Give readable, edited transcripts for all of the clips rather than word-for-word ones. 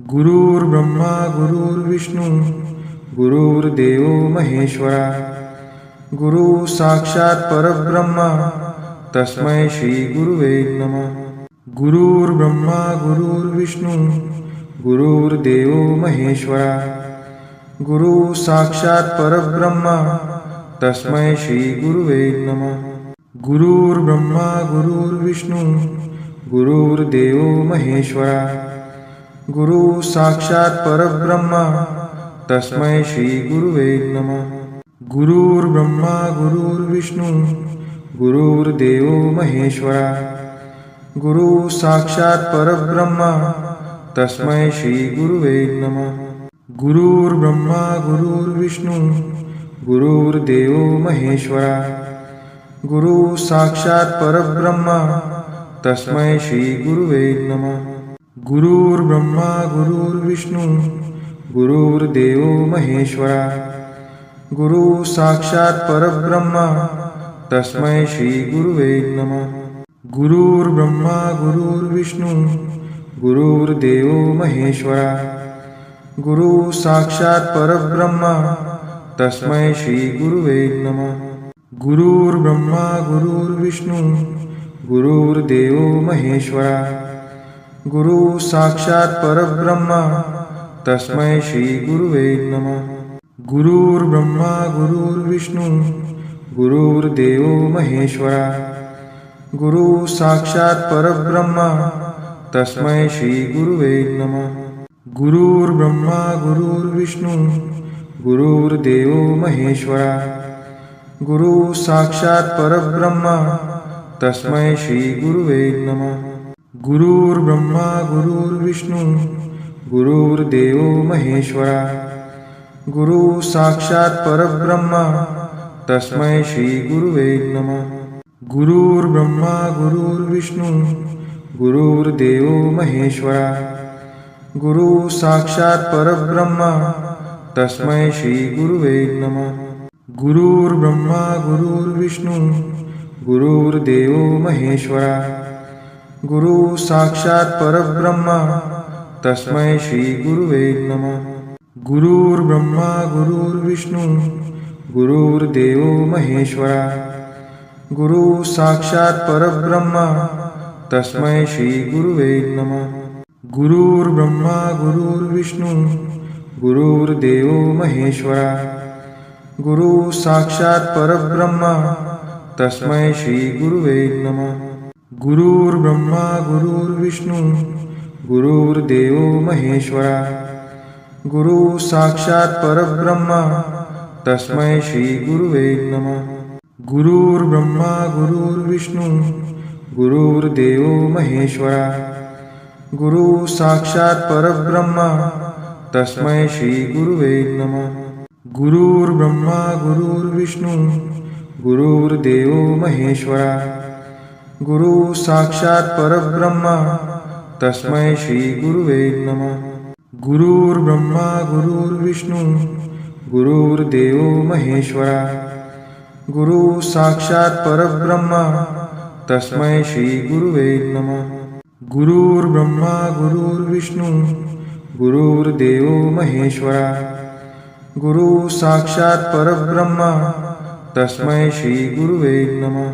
गुरुर्ब्रह्मा गुरुर्विष्णू गुरुर्देव महेश्वरा गुरु साक्षात परब्रह्मा तस्मै श्री गुरुवे नमः। गुरुर्ब्रह्मा गुरुर्विष्णू गुरुर्देव महेश्वरा गुरु साक्षात परब्रह्मा तस्मै श्री गुरुवे नमः। गुरुर्ब्रह्मा गुरुर्विष्णू गुरुर्देव महेश्वरा गुरु साक्षात परब्रह्मा तस्मै श्री गुरुवे नमः। गुरुर्ब्रह्मा गुरुर्विष्णू गुरुर्देव महेश्वरा गुरु साक्षात परब्रह्मा तस्मै श्री गुरुवे नमः। गुरुर्ब्रह्मा गुरुर्विष्णू गुरुर्देव महेश्वरा गुरु साक्षात परब्रह्मा तस्मै श्री गुरुवे नमः। गुरुर्ब्रह्मा गुरुर्विष्णू गुरुर्देव महेश्वरा गुरु साक्षात परब्रह्मा तस्मै श्री गुरुवे नमः। गुरुर्ब्रह्मा गुरुर्विष्णू गुरुर्देव महेश्वरा गुरु साक्षात परब्रह्मा तस्मै श्री गुरुवे नमः। गुरुर्ब्रह्मा गुरुर्विष्णू गुरुर्देव महेश्वरा गुरु साक्षात परब्रह्मा तस्मै श्री गुरुवे नमः। गुरुर्ब्रह्मा गुरुर्विष्णू गुरुर्देव महेश्वरा गुरु साक्षात परब्रह्मा तस्मै श्री गुरुवे नमः। गुरुर्ब्रह्मा गुरुर्विष्णू गुरुर्देव महेश्वरा गुरु साक्षात परब्रह्मा तस्मै श्री गुरुवे नमः। गुरुर्ब्रह्मा गुरुर्विष्णू गुरुर्देव महेश्वरा गुरु साक्षात परब्रह्मा तस्मै श्री गुरुवे नमः। गुरुर्ब्रह्मा गुरुर्विष्णू गुरुर्देव महेश्वरा गुरु साक्षात परब्रह्मा तस्मै श्री गुरुवे नमः। गुरुर्ब्रह्मा गुरुर्विष्णू गुरुर्देव महेश्वरा गुरु साक्षात परब्रह्मा तस्मै श्री गुरुवे नमः। गुरुर्ब्रह्मा गुरुर्विष्णू गुरुर्देव महेश्वरा गुरु साक्षात परब्रह्मा तस्मै श्री गुरुवे नमः। गुरुर्ब्रह्मा गुरुर्विष्णू गुरुर्देव महेश्वरा गुरु साक्षात परब्रह्मा तस्मै श्री गुरुवे नमः। गुरुर्ब्रह्मा गुरुर्विष्णू गुरुर्देव महेश्वरा गुरु साक्षात परब्रह्मा तस्मै श्री गुरुवे नमः। गुरुर्ब्रह्मा गुरुर्विष्णू गुरुर्देव महेश्वरा गुरु साक्षात परब्रह्मा तस्मै श्री गुरुवे नमः। गुरुर्ब्रह्मा गुरुर्विष्णू गुरुर्देव महेश्वरा गुरु साक्षात परब्रह्मा तस्मै श्री गुरुवे नमः। गुरुर्ब्रह्मा गुरुर्विष्णू गुरुर्देव महेश्वरा गुरु साक्षात परब्रह्मा तस्मै श्री गुरुवे नमः। गुरुर्ब्रह्मा गुरुर्विष्णू गुरुर्देव महेश्वरा गुरु साक्षात परब्रह्मा तस्मै श्री गुरुवे नमः।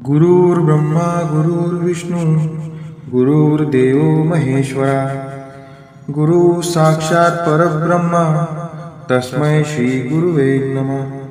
गुरुर्ब्रह्मा गुरुर्विष्णू गुरुर्देव महेश्वरा गुरु साक्षात परब्रह्मा तस्मै श्री गुरुवे नमः।